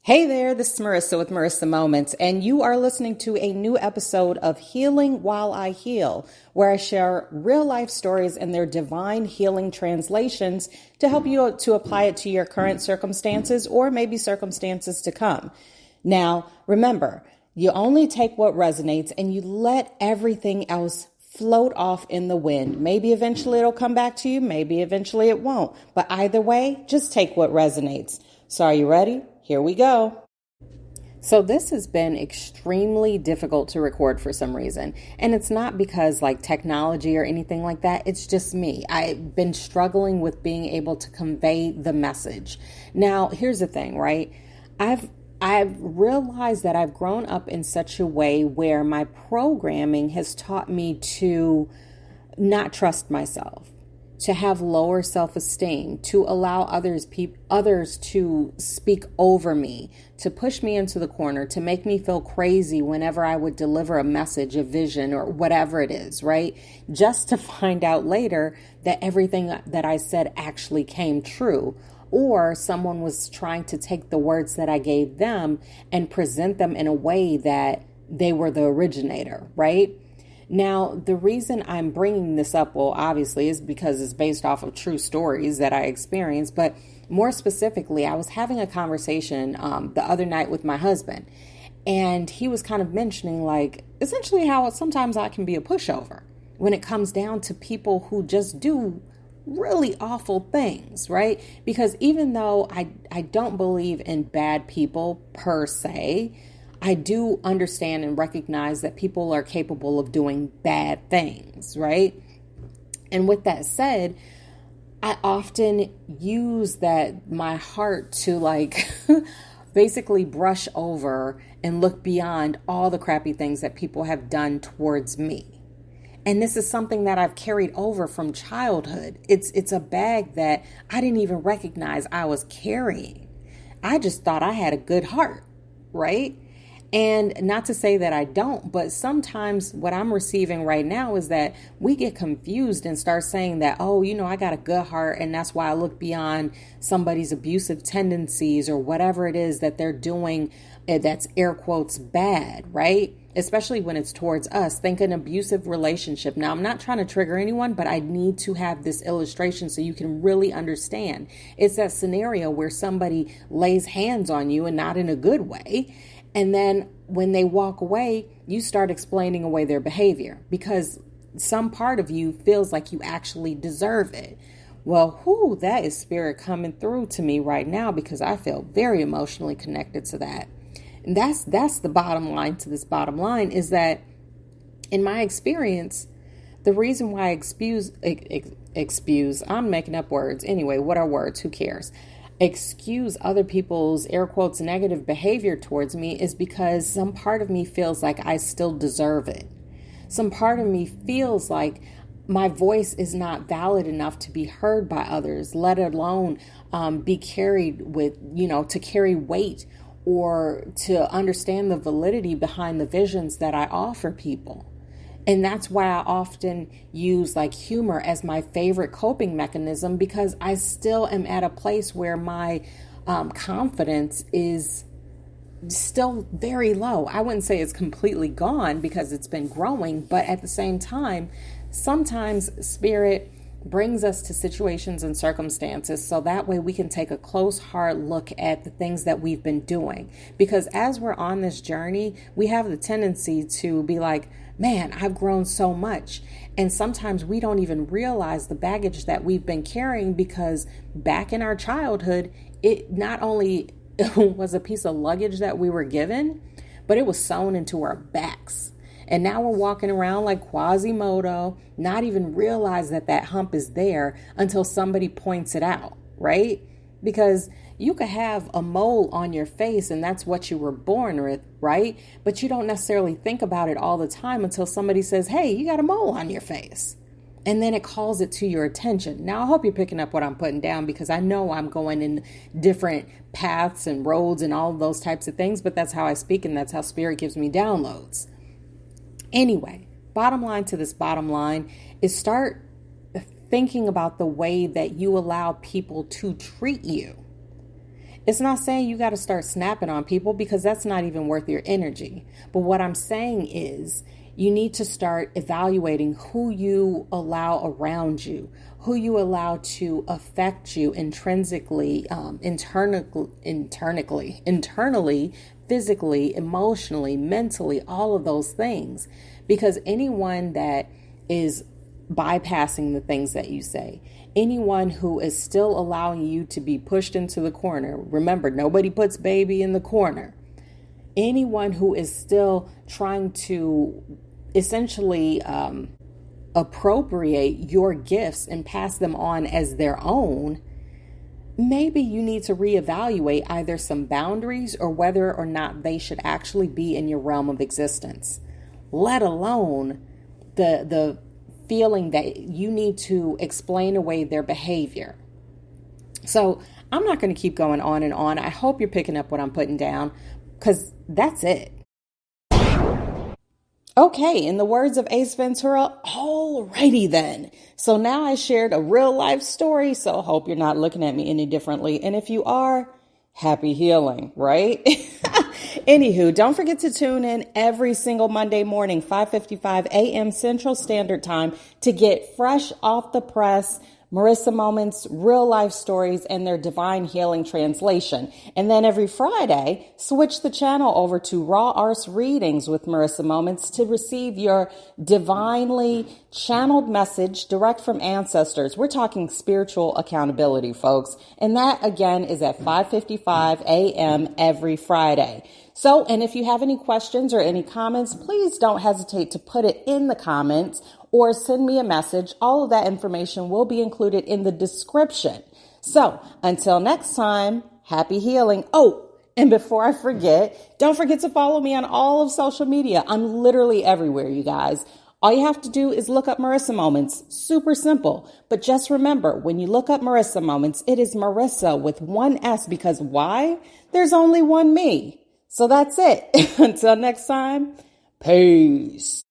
Hey there, this is Marisa with Marisa Moments, and you are listening to a new episode of Healing While I Heal, where I share real life stories and their divine healing translations to help you to apply it to your current circumstances or maybe circumstances to come. Now, remember, you only take what resonates and you let everything else float off in the wind. Maybe eventually it'll come back to you, maybe eventually it won't. But either way, just take what resonates. So are you ready? Here we go. So this has been extremely difficult to record for some reason. And it's not because like technology or anything like that. It's just me. I've been struggling with being able to convey the message. Now, here's the thing, right? I've realized that I've grown up in such a way where my programming has taught me to not trust myself, to have lower self-esteem, to allow others to speak over me, to push me into the corner, to make me feel crazy whenever I would deliver a message, a vision, or whatever it is, right? Just to find out later that everything that I said actually came true, or someone was trying to take the words that I gave them and present them in a way that they were the originator, right? Now, the reason I'm bringing this up, well, obviously, is because it's based off of true stories that I experienced. But more specifically, I was having a conversation the other night with my husband, and he was kind of mentioning, like, essentially how sometimes I can be a pushover when it comes down to people who just do really awful things, right? Because even though I don't believe in bad people per se, I do understand and recognize that people are capable of doing bad things, right? And with that said, I often use my heart to like basically brush over and look beyond all the crappy things that people have done towards me. And this is something that I've carried over from childhood. It's a bag that I didn't even recognize I was carrying. I just thought I had a good heart, right? And not to say that I don't, but sometimes what I'm receiving right now is that we get confused and start saying that, oh, I got a good heart and that's why I look beyond somebody's abusive tendencies or whatever it is that they're doing that's air quotes bad, right? Especially when it's towards us. Think an abusive relationship. Now, I'm not trying to trigger anyone, but I need to have this illustration so you can really understand. It's that scenario where somebody lays hands on you and not in a good way. And then when they walk away, you start explaining away their behavior because some part of you feels like you actually deserve it. Well, that is spirit coming through to me right now because I feel very emotionally connected to that. And that's the bottom line to this bottom line is that in my experience, the reason why excuse, I'm making up words. Anyway, what are words? Who cares? Excuse other people's air quotes negative behavior towards me is because some part of me feels like I still deserve it. Some part of me feels like my voice is not valid enough to be heard by others, let alone be carried with, to carry weight or to understand the validity behind the visions that I offer people. And that's why I often use like humor as my favorite coping mechanism because I still am at a place where my confidence is still very low. I wouldn't say it's completely gone because it's been growing, but at the same time, sometimes spirit brings us to situations and circumstances so that way we can take a close, hard look at the things that we've been doing. Because as we're on this journey, we have the tendency to be like, man, I've grown so much. And sometimes we don't even realize the baggage that we've been carrying because back in our childhood, it not only was a piece of luggage that we were given, but it was sewn into our backs. And now we're walking around like Quasimodo, not even realize that hump is there until somebody points it out, right? Because you could have a mole on your face and that's what you were born with, right? But you don't necessarily think about it all the time until somebody says, hey, you got a mole on your face. And then it calls it to your attention. Now, I hope you're picking up what I'm putting down because I know I'm going in different paths and roads and all of those types of things, but that's how I speak and that's how spirit gives me downloads. Anyway, bottom line to this bottom line is start thinking about the way that you allow people to treat you. It's not saying you got to start snapping on people because that's not even worth your energy. But what I'm saying is you need to start evaluating who you allow around you, who you allow to affect you intrinsically, internally, physically, emotionally, mentally, all of those things. Because anyone that is bypassing the things that you say, anyone who is still allowing you to be pushed into the corner, remember, nobody puts baby in the corner. Anyone who is still trying to essentially appropriate your gifts and pass them on as their own, maybe you need to reevaluate either some boundaries or whether or not they should actually be in your realm of existence, let alone the feeling that you need to explain away their behavior. So I'm not going to keep going on and on. I hope you're picking up what I'm putting down, because that's it. Okay, in the words of Ace Ventura, alrighty then. So now I shared a real life story, so hope you're not looking at me any differently. And if you are, happy healing, right? Anywho, don't forget to tune in every single Monday morning, 5:55 a.m. Central Standard Time, to get fresh off the press Marisa Moments, real life stories, and their divine healing translation. And then every Friday, switch the channel over to Raw Arts Readings with Marisa Moments to receive your divinely channeled message direct from ancestors. We're talking spiritual accountability, folks. And that, again, is at 5:55 a.m. every Friday. So, and if you have any questions or any comments, please don't hesitate to put it in the comments or send me a message. All of that information will be included in the description. So until next time, happy healing. Oh, and before I forget, don't forget to follow me on all of social media. I'm literally everywhere, you guys. All you have to do is look up Marisa Moments. Super simple. But just remember, when you look up Marisa Moments, it is Marisa with one S, because why? There's only one me. So that's it. Until next time, peace.